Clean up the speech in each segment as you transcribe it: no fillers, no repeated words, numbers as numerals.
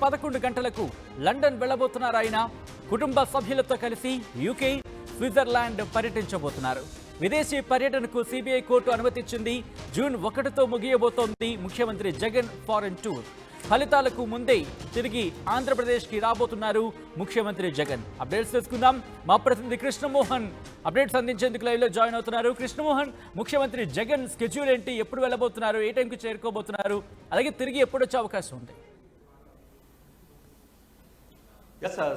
11 గంటలకు లండన్ వెళ్లబోతున్నారు ఆయన. కుటుంబ సభ్యులతో కలిసి యూకే, స్విట్జర్లాండ్ పర్యటించబోతున్నారు. విదేశీ పర్యటనకు సిబిఐ కోర్టు అనుమతిచ్చింది. జూన్ 1తో ముగియబోతోంది ముఖ్యమంత్రి జగన్ ఫారెన్ టూర్. ఫలితాలకు ముందే తిరిగి ఆంధ్రప్రదేశ్కి రాబోతున్నారు ముఖ్యమంత్రి జగన్. అప్డేట్స్ తెలుసుకుందాం. మా ప్రతినిధి కృష్ణమోహన్ అప్డేట్స్ అందించేందుకు లైవ్లో జాయిన్ అవుతున్నారు. కృష్ణమోహన్, ముఖ్యమంత్రి జగన్ స్కెడ్యూల్ ఏంటి? ఎప్పుడు వెళ్ళబోతున్నారు? ఏ టైంకి చేరుకోబోతున్నారు? అలాగే తిరిగి ఎప్పుడు వచ్చే అవకాశం ఉంది?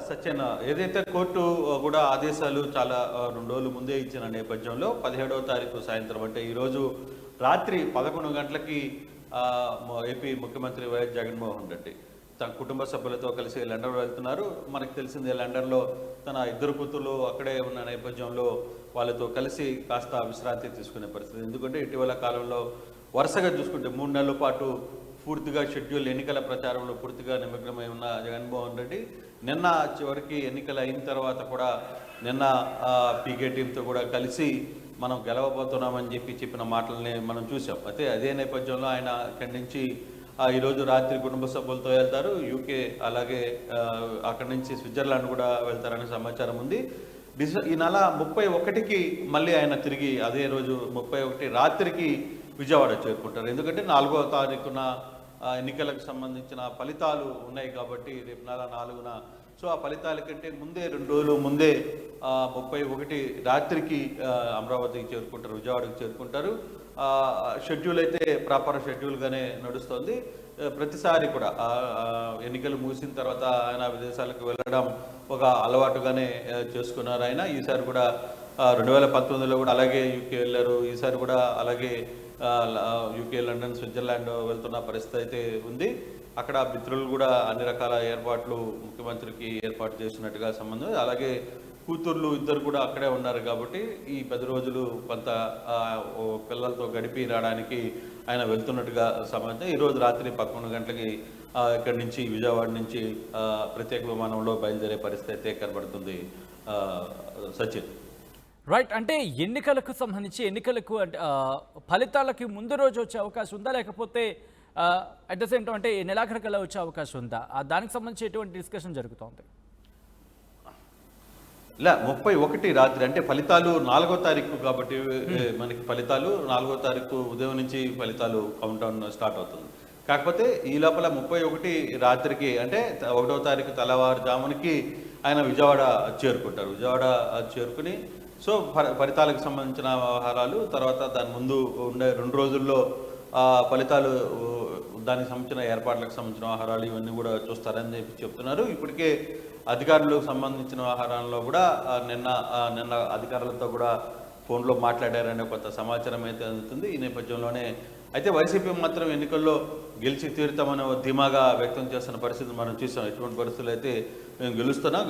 సత్యన్, ఏదైతే కోర్టు కూడా ఆదేశాలు చాలా 2 రోజుల ముందే ఇచ్చిన నేపథ్యంలో 17వ తారీఖు సాయంత్రం అంటే ఈరోజు రాత్రి 11 గంటలకి ఏపీ ముఖ్యమంత్రి వైఎస్ జగన్మోహన్ రెడ్డి తన కుటుంబ సభ్యులతో కలిసి లండన్ వెళ్తున్నారు. మనకు తెలిసిందే, లండన్లో తన 2 కూతుర్లు అక్కడే ఉన్న నేపథ్యంలో వాళ్ళతో కలిసి కాస్త విశ్రాంతి తీసుకునే పరిస్థితి. ఎందుకంటే ఇటీవల కాలంలో వరుసగా చూసుకుంటే 3 నెలల పాటు పూర్తిగా షెడ్యూల్ ఎన్నికల ప్రచారంలో పూర్తిగా నిమగ్నమై ఉన్న జగన్మోహన్ రెడ్డి నిన్న చివరికి ఎన్నికలు అయిన తర్వాత కూడా నిన్న పీకే టీంతో కూడా కలిసి మనం గెలవబోతున్నామని చెప్పిన మాటలని మనం చూసాం. అయితే అదే నేపథ్యంలో ఆయన ఇక్కడి నుంచి ఈరోజు రాత్రి కుటుంబ సభ్యులతో వెళ్తారు. యూకే అలాగే అక్కడి నుంచి స్విట్జర్లాండ్ కూడా వెళ్తారనే సమాచారం ఉంది. ఈ నెల 31కి మళ్ళీ ఆయన తిరిగి అదే రోజు 31 రాత్రికి విజయవాడ చేరుకుంటారు. ఎందుకంటే 4వ తారీఖున ఎన్నికలకు సంబంధించిన ఫలితాలు ఉన్నాయి కాబట్టి రేపు నెల 4న. సో ఆ ఫలితాల కంటే ముందే 2 రోజులు ముందే 31 రాత్రికి అమరావతికి చేరుకుంటారు, విజయవాడకి చేరుకుంటారు. షెడ్యూల్ అయితే ప్రాపర్ షెడ్యూల్గానే నడుస్తుంది. ప్రతిసారి కూడా ఎన్నికలు ముగిసిన తర్వాత ఆయన విదేశాలకు వెళ్ళడం ఒక అలవాటుగానే చేసుకున్నారు ఆయన. ఈసారి కూడా 2019లో కూడా అలాగే యూకే వెళ్ళారు. ఈసారి కూడా అలాగే యూకే, లండన్, స్విట్జర్లాండ్ వెళ్తున్న పరిస్థితి అయితే ఉంది. అక్కడ మిత్రులు కూడా అన్ని రకాల ఏర్పాట్లు ముఖ్యమంత్రికి ఏర్పాటు చేసినట్టుగా సంబంధం. అలాగే కూతుర్లు 2 కూడా అక్కడే ఉన్నారు కాబట్టి ఈ 10 రోజులు కొంత పిల్లలతో గడిపి రావడానికి ఆయన వెళ్తున్నట్టుగా సంబంధం. ఈరోజు రాత్రి 11 గంటలకి ఇక్కడి నుంచి విజయవాడ నుంచి ప్రత్యేక విమానంలో బయలుదేరే పరిస్థితి అయితే కనబడుతుంది. సచిన్, రైట్. అంటే ఎన్నికలకు సంబంధించి ఎన్నికలకు ఫలితాలకి ముందు రోజు వచ్చే అవకాశం ఉందా, లేకపోతే అట్ ద సేమ్ టైం అంటే నెలాఖరికల్లా వచ్చే అవకాశం ఉందా? దానికి సంబంధించి ఎటువంటి డిస్కషన్ జరుగుతోంది? ఇలా 31 రాత్రి అంటే ఫలితాలు 4వ తారీఖు కాబట్టి మనకి ఫలితాలు 4వ తారీఖు ఉదయం నుంచి ఫలితాలు కౌంటౌన్ స్టార్ట్ అవుతుంది. కాకపోతే ఈ లోపల 31 రాత్రికి అంటే 1వ తారీఖు తెల్లవారుజామునికి ఆయన విజయవాడ చేరుకుంటారు. విజయవాడ చేరుకుని సో ఫలితాలకు సంబంధించిన వ్యవహారాలు, తర్వాత దాని ముందు ఉండే 2 రోజుల్లో ఫలితాలు దానికి సంబంధించిన ఏర్పాట్లకు సంబంధించిన వ్యవహారాలు ఇవన్నీ కూడా చూస్తారని చెప్తున్నారు. ఇప్పటికే అధికారులకు సంబంధించిన వ్యవహారాల్లో కూడా నిన్న అధికారులతో కూడా ఫోన్లో మాట్లాడారనే కొంత సమాచారం అయితే అందుతుంది. ఈ నేపథ్యంలోనే అయితే వైసీపీ మాత్రం ఎన్నికల్లో గెలిచి తీరుతామని ధీమాగా వ్యక్తం చేస్తున్న పరిస్థితి మనం చూసాం. ఎటువంటి పరిస్థితులు అయితే మేము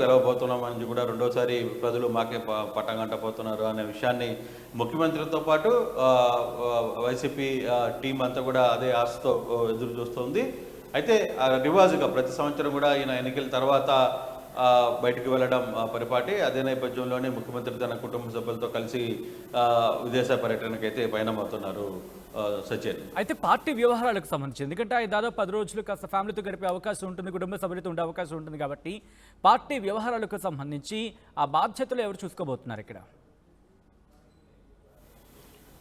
గెలవబోతున్నాం అని కూడా 2వసారి ప్రజలు మాకే పట్టంగంటపోతున్నారు అనే విషయాన్ని ముఖ్యమంత్రితో పాటు వైసీపీ టీం అంతా కూడా అదే ఆశతో ఎదురు చూస్తుంది. అయితే రివాజుగా ప్రతి సంవత్సరం కూడా ఈయన ఎన్నికల తర్వాత బయటికి వెళ్ళడం పరిపాటి. అదే నేపథ్యంలోనే ముఖ్యమంత్రి తన కుటుంబ సభ్యులతో కలిసి విదేశ పర్యటనకు అయితే పయనమవుతున్నారు. సచిన్, అయితే పార్టీ వ్యవహారాలకు సంబంధించి, ఎందుకంటే ఆయన దాదాపు 10 రోజులు కాస్త ఫ్యామిలీతో గడిపే అవకాశం ఉంటుంది, కుటుంబ సభ్యులతో ఉండే అవకాశం ఉంటుంది కాబట్టి పార్టీ వ్యవహారాలకు సంబంధించి ఆ బాధ్యతలు ఎవరు చూసుకోబోతున్నారు ఇక్కడ?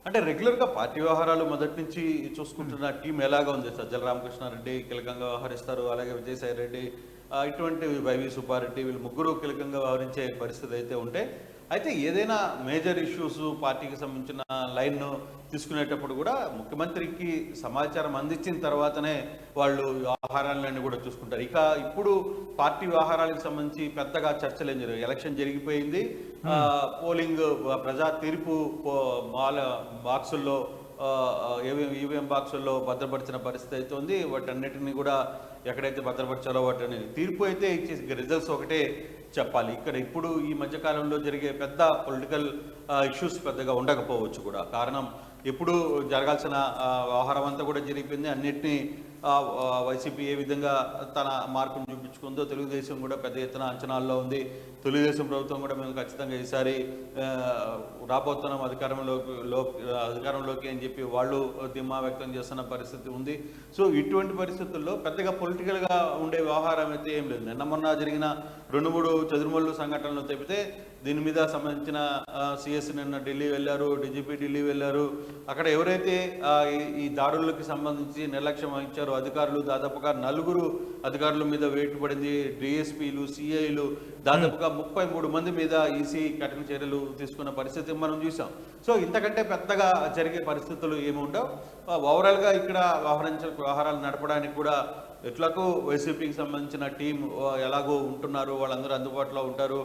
అంటే రెగ్యులర్గా పార్టీ వ్యవహారాలు మొదటి నుంచి చూసుకుంటున్న టీం ఎలాగా ఉంది? సజ్జల రామకృష్ణారెడ్డి కీలకంగా వ్యవహరిస్తారు, అలాగే విజయసాయి రెడ్డి, ఇటువంటి వైవి సుబ్బారెడ్డి, వీళ్ళు 3 కీలకంగా వ్యవహరించే పరిస్థితి అయితే ఉంటే, అయితే ఏదైనా మేజర్ ఇష్యూస్ పార్టీకి సంబంధించిన లైన్ను తీసుకునేటప్పుడు కూడా ముఖ్యమంత్రికి సమాచారం అందించిన తర్వాతనే వాళ్ళు వ్యవహారాలన్నీ కూడా చూసుకుంటారు. ఇక ఇప్పుడు పార్టీ వ్యవహారాలకు సంబంధించి పెద్దగా చర్చలు ఏం జరిగాయి. ఎలక్షన్ జరిగిపోయింది, పోలింగ్ ప్రజా తీర్పు బాక్సుల్లో ఈవీఎం బాక్సుల్లో భద్రపరిచిన పరిస్థితి అయితే ఉంది. వాటన్నిటిని కూడా ఎక్కడైతే భద్రపరచాలో వాటిని తీర్పు అయితే ఇచ్చేసి రిజల్ట్స్ ఒకటే చెప్పాలి. ఇక్కడ ఇప్పుడు ఈ మధ్యకాలంలో జరిగే పెద్ద పొలిటికల్ ఇష్యూస్ పెద్దగా ఉండకపోవచ్చు కూడా. కారణం ఎప్పుడు జరగాల్సిన వ్యవహారం అంతా కూడా జరిగిపోయింది. అన్నిటినీ వైసీపీ ఏ విధంగా తన మార్పును చూపించుకుందో తెలుగుదేశం కూడా పెద్ద ఎత్తున అంచనాల్లో ఉంది. తెలుగుదేశం ప్రభుత్వం కూడా మేము ఖచ్చితంగా ఈసారి రాబోతున్నాం అధికారంలోకి అని చెప్పి వాళ్ళు ధీమా వ్యక్తం చేస్తున్న పరిస్థితి ఉంది. సో ఇటువంటి పరిస్థితుల్లో పెద్దగా పొలిటికల్గా ఉండే వ్యవహారం అయితే ఏం లేదు. నిన్న మొన్న జరిగిన 2-3 చదురుమల్లు సంఘటనలు తప్పితే దీని మీద సంబంధించిన సిఎస్ నిన్న ఢిల్లీ వెళ్ళారు, డీజీపీ ఢిల్లీ వెళ్ళారు. అక్కడ ఎవరైతే ఈ దాడులకు సంబంధించి నిర్లక్ష్యం వహించారో అధికారులు, దాదాపుగా 4 అధికారుల మీద వేటు పడింది. డిఎస్పీలు, సిఐలు, దాదాపుగా 33 మంది మీద ఈసీ కఠిన చర్యలు తీసుకున్న పరిస్థితి మనం చూసాం. సో ఇంతకంటే పెద్దగా జరిగే పరిస్థితులు ఏమి ఉండవు. ఓవరాల్గా ఇక్కడ వ్యవహారాలు నడపడానికి కూడా ఎట్లాగో వైసీపీకి సంబంధించిన టీం ఎలాగో ఉంటున్నారు, వాళ్ళందరూ అందుబాటులో ఉంటారు.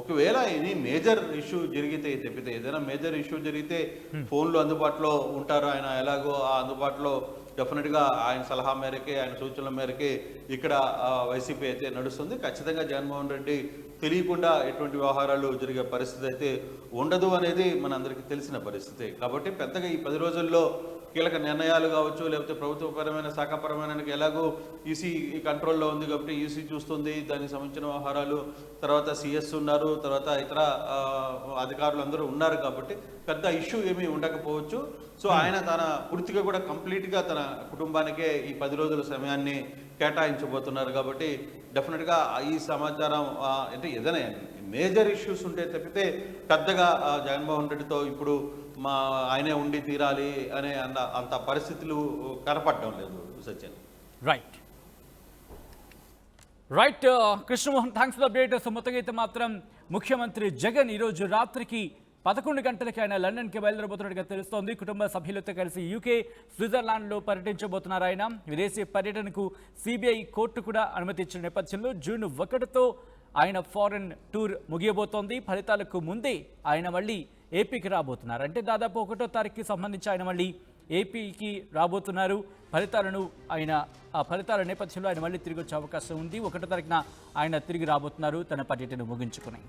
ఒకవేళ ఇది మేజర్ ఇష్యూ జరిగితే తప్పితే ఏదైనా మేజర్ ఇష్యూ జరిగితే ఫోన్లు అందుబాటులో ఉంటారు. ఆయన ఎలాగో ఆ అందుబాటులో డెఫినెట్గా ఆయన సలహా మేరకే, ఆయన సూచనల మేరకే ఇక్కడ వైసీపీ అయితే నడుస్తుంది. ఖచ్చితంగా జగన్మోహన్ రెడ్డి తెలియకుండా ఎటువంటి వ్యవహారాలు జరిగే పరిస్థితి అయితే ఉండదు అనేది మనందరికీ తెలిసిన పరిస్థితి. కాబట్టి పెద్దగా ఈ 10 రోజుల్లో కీలక నిర్ణయాలు కావచ్చు, లేకపోతే ప్రభుత్వపరమైన శాఖపరమైన ఎలాగో ఈసీ కంట్రోల్లో ఉంది కాబట్టి ఈసీ చూస్తుంది. దానికి సంబంధించిన వ్యవహారాలు, తర్వాత సిఎస్ ఉన్నారు, తర్వాత ఇతర అధికారులు అందరూ ఉన్నారు కాబట్టి పెద్ద ఇష్యూ ఏమీ ఉండకపోవచ్చు. సో ఆయన తన పూర్తిగా కూడా కంప్లీట్గా తన కుటుంబానికే ఈ 10 రోజుల సమయాన్ని కేటాయించబోతున్నారు. కాబట్టి డెఫినెట్గా ఈ సమాచారం అంటే ఏదైనా మేజర్ ఇష్యూస్ ఉంటే తప్పితే పెద్దగా జగన్మోహన్ రెడ్డితో ఇప్పుడు ఆయనే ఉండి తీరాలి అనే అంత పరిస్థితులు కనపడడం లేదు Sachin. Right Krishnamohan, thanks for update. So మొత్తంగా అయితే మాత్రం ముఖ్యమంత్రి జగన్ ఈరోజు రాత్రికి 11 గంటలకి ఆయన లండన్కి బయలుదేరబోతున్నట్టుగా తెలుస్తోంది. కుటుంబ సభ్యులతో కలిసి యూకే, స్విట్జర్లాండ్లో పర్యటించబోతున్నారు ఆయన. విదేశీ పర్యటనకు సిబిఐ కోర్టు కూడా అనుమతించిన నేపథ్యంలో జూన్ 1తో ఆయన ఫారెన్ టూర్ ముగియబోతోంది. ఫలితాలకు ముందే ఆయన మళ్ళీ ఏపీకి రాబోతున్నారు. అంటే దాదాపు 1వ తారీఖుకి సంబంధించి ఆయన మళ్ళీ ఏపీకి రాబోతున్నారు. ఆ ఫలితాల నేపథ్యంలో ఆయన మళ్ళీ తిరిగి వచ్చే అవకాశం ఉంది. 1వ తారీఖున ఆయన తిరిగి రాబోతున్నారు తన పర్యటన ముగించుకుని.